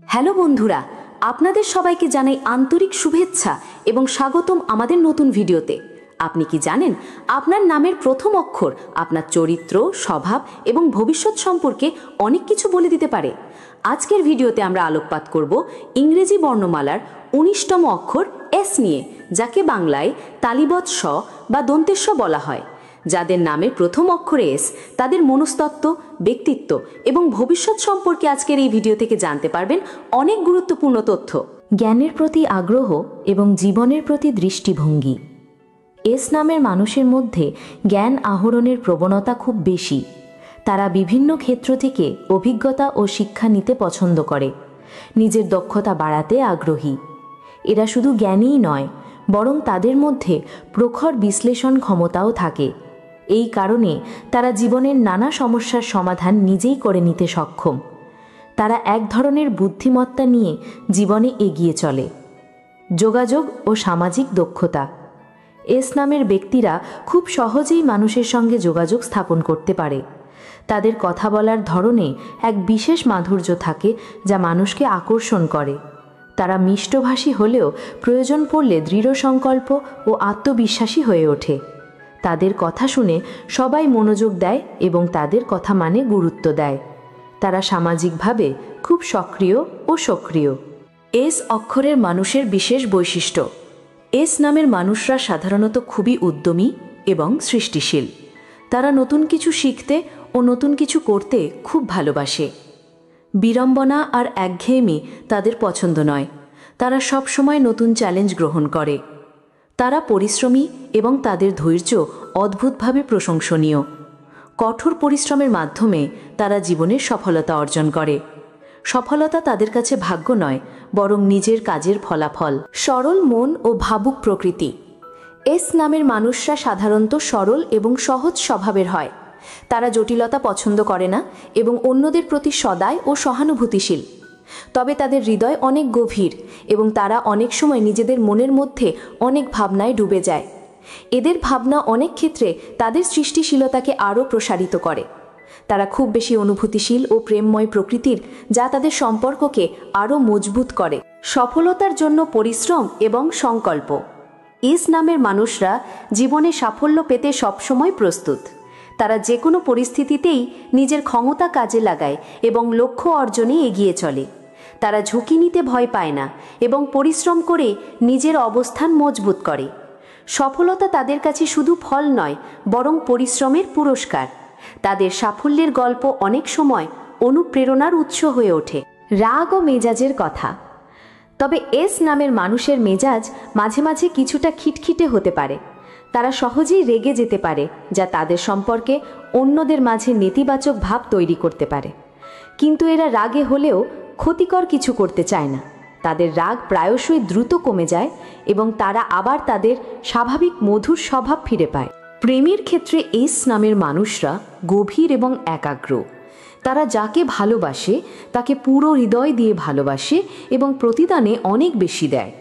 Hello বন্ধুরা, আপনাদের সবাইকে জানাই আন্তরিক শুভেচ্ছা এবং স্বাগতম আমাদের নতুন ভিডিওতে। আপনি কি জানেন আপনার নামের প্রথম অক্ষর আপনার চরিত্র, স্বভাব এবং ভবিষ্যৎ সম্পর্কে অনেক কিছু বলে দিতে পারে? আজকের ভিডিওতে আমরা আলোকপাত করব ইংরেজি বর্ণমালার ১৯তম অক্ষর এস নিয়ে, যাকে বাংলায় তালিবৎ স বা দন্তেস্ব বলা হয়। যাদের নামের প্রথম অক্ষরে এস, তাদের মনস্তত্ত্ব, ব্যক্তিত্ব এবং ভবিষ্যৎ সম্পর্কে আজকের এই ভিডিও থেকে জানতে পারবেন অনেক গুরুত্বপূর্ণ তথ্য। জ্ঞানের প্রতি আগ্রহ এবং জীবনের প্রতি দৃষ্টিভঙ্গি। এস নামের মানুষের মধ্যে জ্ঞান আহরণের প্রবণতা খুব বেশি। তারা বিভিন্ন ক্ষেত্র থেকে অভিজ্ঞতা ও শিক্ষা নিতে পছন্দ করে, নিজের দক্ষতা বাড়াতে আগ্রহী। এরা শুধু জ্ঞানীই নয়, বরং তাদের মধ্যে প্রখর বিশ্লেষণ ক্ষমতাও থাকে। এই কারণে তারা জীবনের নানা সমস্যার সমাধান নিজেই করে নিতে সক্ষম। তারা এক ধরনের বুদ্ধিমত্তা নিয়ে জীবনে এগিয়ে চলে। যোগাযোগ ও সামাজিক দক্ষতা। এস নামের ব্যক্তিরা খুব সহজেই মানুষের সঙ্গে যোগাযোগ স্থাপন করতে পারে। তাদের কথা বলার ধরনে এক বিশেষ মাধুর্য থাকে যা মানুষকে আকর্ষণ করে। তারা মিষ্টভাষী হলেও প্রয়োজন পড়লে দৃঢ় সংকল্প ও আত্মবিশ্বাসী হয়ে ওঠে। তাদের কথা শুনে সবাই মনোযোগ দেয় এবং তাদের কথা মানে গুরুত্ব দেয়। তারা সামাজিকভাবে খুব সক্রিয় ও সক্রিয়। এস অক্ষরের মানুষের বিশেষ বৈশিষ্ট্য। এস নামের মানুষরা সাধারণত খুবই উদ্যমী এবং সৃষ্টিশীল। তারা নতুন কিছু শিখতে ও নতুন কিছু করতে খুব ভালোবাসে। বিড়ম্বনা আর একঘেয়েমি তাদের পছন্দ নয়। তারা সবসময় নতুন চ্যালেঞ্জ গ্রহণ করে। তারা পরিশ্রমী এবং তাদের ধৈর্য অদ্ভুতভাবে প্রশংসনীয়। কঠোর পরিশ্রমের মাধ্যমে তারা জীবনে সফলতা অর্জন করে। সফলতা তাদের কাছে ভাগ্য নয়, বরং নিজের কাজের ফলাফল। সরল মন ও ভাবুক প্রকৃতি। এস নামের মানুষরা সাধারণত সরল এবং সহজ স্বভাবের হয়। তারা জটিলতা পছন্দ করে না এবং অন্যদের প্রতি সদয় ও সহানুভূতিশীল। তবে তাদের হৃদয় অনেক গভীর এবং তারা অনেক সময় নিজেদের মনের মধ্যে অনেক ভাবনায় ডুবে যায়। এদের ভাবনা অনেক ক্ষেত্রে তাদের সৃষ্টিশীলতাকে আরও প্রসারিত করে। তারা খুব বেশি অনুভূতিশীল ও প্রেমময় প্রকৃতির, যা তাদের সম্পর্ককে আরও মজবুত করে। সফলতার জন্য পরিশ্রম এবং সংকল্প। এস নামের মানুষরা জীবনে সাফল্য পেতে সবসময় প্রস্তুত। তারা যে কোনো পরিস্থিতিতেই নিজের ক্ষমতা কাজে লাগায় এবং লক্ষ্য অর্জনে এগিয়ে চলে। তারা ঝুঁকি নিতে ভয় পায় না এবং পরিশ্রম করে নিজের অবস্থান মজবুত করে। সফলতা তাদের কাছে শুধু ফল নয়, বরং পরিশ্রমের পুরস্কার। তাদের সাফল্যের গল্প অনেক সময় অনুপ্রেরণার উৎস হয়ে ওঠে। রাগ ও মেজাজের কথা। তবে এস নামের মানুষের মেজাজ মাঝে মাঝে কিছুটা খিটখিটে হতে পারে। তারা সহজেই রেগে যেতে পারে, যা তাদের সম্পর্কে অন্যদের মাঝে নেতিবাচক ভাব তৈরি করতে পারে। কিন্তু এরা রাগে হলেও ক্ষতিকর কিছু করতে চায় না। তাদের রাগ প্রায়শই দ্রুত কমে যায় এবং তারা আবার তাদের স্বাভাবিক মধুর স্বভাব ফিরে পায়। প্রেমের ক্ষেত্রে এস নামের মানুষরা গভীর এবং একাগ্র। তারা যাকে ভালোবাসে তাকে পুরো হৃদয় দিয়ে ভালোবাসে এবং প্রতিদানে অনেক বেশি দেয়।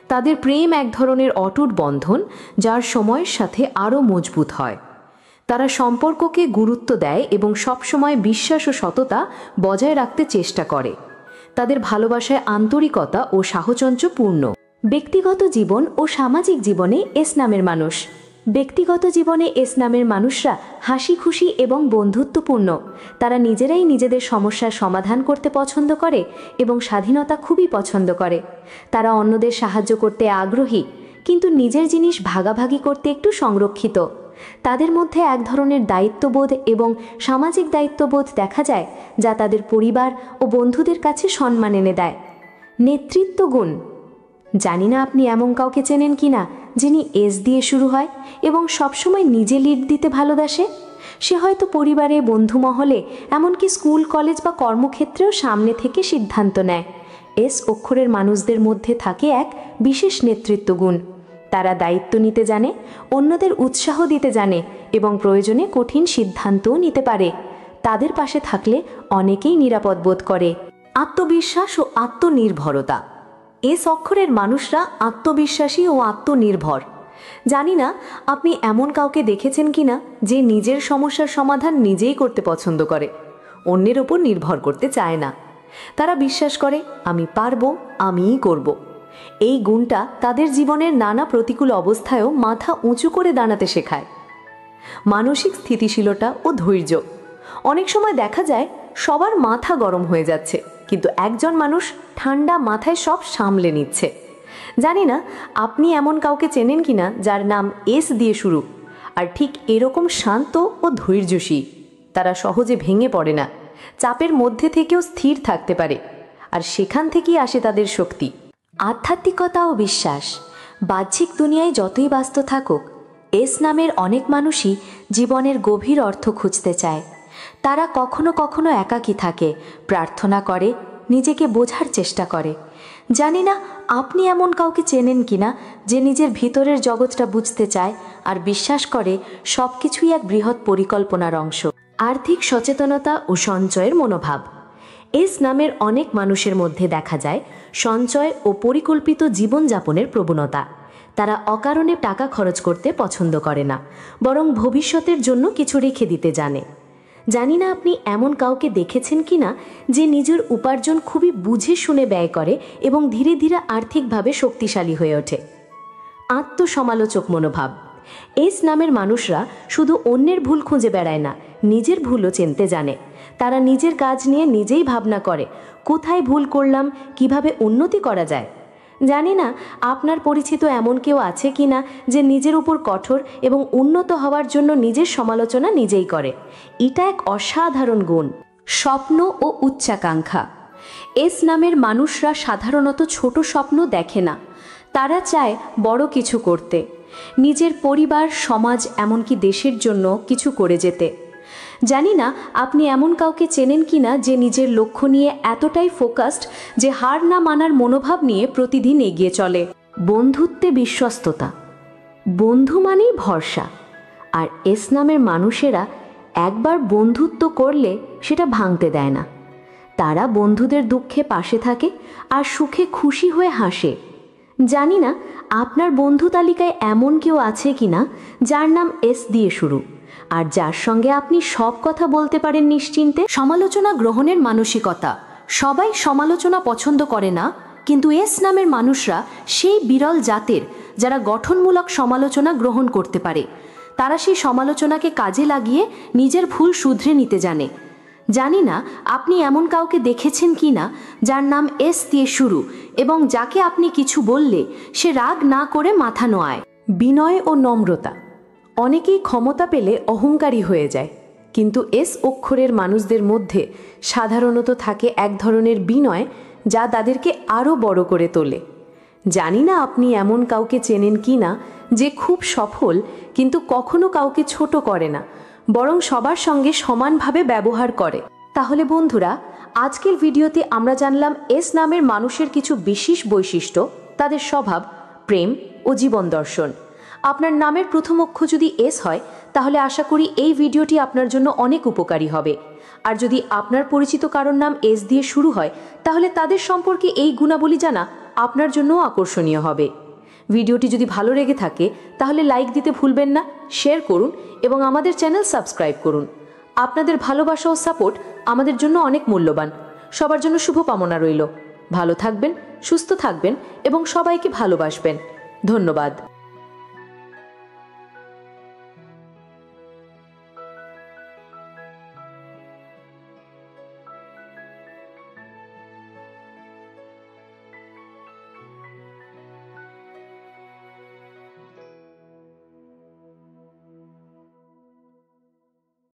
তাদের প্রেম এক ধরনের অটুট বন্ধন, যার সময়ের সাথে আরও মজবুত হয়। তারা সম্পর্ককে গুরুত্ব দেয় এবং সবসময় বিশ্বাস ও সততা বজায় রাখতে চেষ্টা করে। তাদের ভালোবাসায় আন্তরিকতা ও সাহচর্য পূর্ণ। ব্যক্তিগত জীবন ও সামাজিক জীবনে এস নামের মানুষ। ব্যক্তিগত জীবনে এস নামের মানুষরা হাসি খুশি এবং বন্ধুত্বপূর্ণ। তারা নিজেরাই নিজেদের সমস্যার সমাধান করতে পছন্দ করে এবং স্বাধীনতা খুবই পছন্দ করে। তারা অন্যদের সাহায্য করতে আগ্রহী, কিন্তু নিজের জিনিস ভাগাভাগি করতে একটু সংরক্ষিত। তাদের মধ্যে এক ধরনের দায়িত্ববোধ এবং সামাজিক দায়িত্ববোধ দেখা যায়, যা তাদের পরিবার ও বন্ধুদের কাছে সম্মান এনে দেয়। নেতৃত্ব গুণ। জানি না আপনি এমন কাউকে চেনেন কিনা যিনি এস দিয়ে শুরু হয় এবং সবসময় নিজে লিড দিতে ভালোবাসে। সে হয়তো পরিবারে, বন্ধু মহলে, এমনকি স্কুল, কলেজ বা কর্মক্ষেত্রেও সামনে থেকে সিদ্ধান্ত নেয়। এস অক্ষরের মানুষদের মধ্যে থাকে এক বিশেষ নেতৃত্ব গুণ। তারা দায়িত্ব নিতে জানে, অন্যদের উৎসাহ দিতে জানে এবং প্রয়োজনে কঠিন সিদ্ধান্তও নিতে পারে। তাদের পাশে থাকলে অনেকেই নিরাপদ বোধ করে। আত্মবিশ্বাস ও আত্মনির্ভরতা। এস অক্ষরের মানুষরা আত্মবিশ্বাসী ও আত্মনির্ভর। জানি না আপনি এমন কাউকে দেখেছেন কিনা যে নিজের সমস্যার সমাধান নিজেই করতে পছন্দ করে, অন্যের ওপর নির্ভর করতে চায় না। তারা বিশ্বাস করে আমি পারবো, আমিই করব। এই গুণটা তাদের জীবনের নানা প্রতিকূল অবস্থায়ও মাথা উঁচু করে দাঁড়াতে শেখায়। মানসিক স্থিতিশীলতা ও ধৈর্য। অনেক সময় দেখা যায় সবার মাথা গরম হয়ে যাচ্ছে, কিন্তু একজন মানুষ ঠান্ডা মাথায় সব সামলে নিচ্ছে। জানি না আপনি এমন কাউকে চেনেন কিনা যার নাম এস দিয়ে শুরু, আর ঠিক এরকম শান্ত ও ধৈর্যশীল। তারা সহজে ভেঙে পড়ে না, চাপের মধ্যে থেকেও স্থির থাকতে পারে, আর সেখান থেকেই আসে তাদের শক্তি। আধ্যাত্মিকতা ও বিশ্বাস। বাহ্যিক দুনিয়ায় যতই ব্যস্ত থাকুক, এস নামের অনেক মানুষই জীবনের গভীর অর্থ খুঁজতে চায়। তারা কখনো কখনো একাকী থাকে, প্রার্থনা করে, নিজেকে বোঝার চেষ্টা করে। জানি না আপনি এমন কাউকে চেনেন কিনা যে নিজের ভিতরের জগৎটা বুঝতে চায় আর বিশ্বাস করে সব কিছুই এক বৃহৎ পরিকল্পনার অংশ। আর্থিক সচেতনতা ও সঞ্চয়ের মনোভাব। এস নামের অনেক মানুষের মধ্যে দেখা যায় সঞ্চয় ও পরিকল্পিত জীবনযাপনের প্রবণতা। তারা অকারণে টাকা খরচ করতে পছন্দ করে না, বরং ভবিষ্যতের জন্য কিছু রেখে দিতে জানে। জানি না আপনি এমন কাউকে দেখেছেন কিনা যে নিজের উপার্জন খুবই বুঝে শুনে ব্যয় করে এবং ধীরে ধীরে আর্থিকভাবে শক্তিশালী হয়ে ওঠে। আত্মসমালোচক মনোভাব। এস নামের মানুষরা শুধু অন্যের ভুল খুঁজে বেড়ায় না, নিজের ভুলও চিনতে জানে। তারা নিজের কাজ নিয়ে নিজেই ভাবনা করে, কোথায় ভুল করলাম, কিভাবে উন্নতি করা যায়। জানি না আপনার পরিচিত এমন কেউ আছে কিনা যে নিজের উপর কঠোর এবং উন্নত হওয়ার জন্য নিজের সমালোচনা নিজেই করে। এটা এক অসাধারণ গুণ। স্বপ্ন ও উচ্চাকাঙ্ক্ষা। এস নামের মানুষরা সাধারণত ছোট স্বপ্ন দেখে না, তারা চায় বড় কিছু করতে, নিজের পরিবার, সমাজ, এমনকি দেশের জন্য কিছু করে যেতে। জানি না আপনি এমন কাউকে চেনেন কিনা যে নিজের লক্ষ্য নিয়ে এতটাই ফোকাসড যে হার না মানার মনোভাব নিয়ে প্রতিদিন এগিয়ে চলে। বন্ধুত্বে বিশ্বস্ততা। বন্ধু মানেই ভরসা, আর এস নামের মানুষেরা একবার বন্ধুত্ব করলে সেটা ভাঙতে দেয় না। তারা বন্ধুদের দুঃখে পাশে থাকে আর সুখে খুশি হয়ে হাসে। জানি না আপনার বন্ধু তালিকায় এমন কেউ আছে কিনা যার নাম এস দিয়ে শুরু, আর যার সঙ্গে আপনি সব কথা বলতে পারেন নিশ্চিন্তে। সমালোচনা গ্রহণের মানসিকতা। সবাই সমালোচনা পছন্দ করে না, কিন্তু এস নামের মানুষরা সেই বিরল জাতের যারা গঠনমূলক সমালোচনা গ্রহণ করতে পারে। তারা সেই সমালোচনাকে কাজে লাগিয়ে নিজের ভুল শুধরে নিতে জানে। জানি না আপনি এমন কাউকে দেখেছেন কি না যার নাম এস দিয়ে শুরু এবং যাকে আপনি কিছু বললে সে রাগ না করে মাথা নোয়ায়। বিনয় ও নম্রতা। অনেকেই ক্ষমতা পেলে অহংকারী হয়ে যায়, কিন্তু এস অক্ষরের মানুষদের মধ্যে সাধারণত থাকে এক ধরনের বিনয় যা তাদেরকে আরও বড় করে তোলে। জানি না আপনি এমন কাউকে চেনেন কি না যে খুব সফল, কিন্তু কখনো কাউকে ছোট করে না, বরং সবার সঙ্গে সমানভাবে ব্যবহার করে। তাহলে বন্ধুরা, আজকের ভিডিওতে আমরা জানলাম এস নামের মানুষের কিছু বিশেষ বৈশিষ্ট্য, তাদের স্বভাব, প্রেম ও জীবন দর্শন। আপনার নামের প্রথম অক্ষর যদি এস হয় তাহলে আশা করি এই ভিডিওটি আপনার জন্য অনেক উপকারী হবে। আর যদি আপনার পরিচিত কারোর নাম এস দিয়ে শুরু হয় তাহলে তাদের সম্পর্কে এই গুণাবলী জানা আপনার জন্যও আকর্ষণীয় হবে। ভিডিওটি যদি ভালো লেগে থাকে তাহলে লাইক দিতে ভুলবেন না, শেয়ার করুন এবং আমাদের চ্যানেল সাবস্ক্রাইব করুন। আপনাদের ভালোবাসা ও সাপোর্ট আমাদের জন্য অনেক মূল্যবান। সবার জন্য শুভকামনা রইল। ভালো থাকবেন, সুস্থ থাকবেন এবং সবাইকে ভালোবাসবেন। ধন্যবাদ।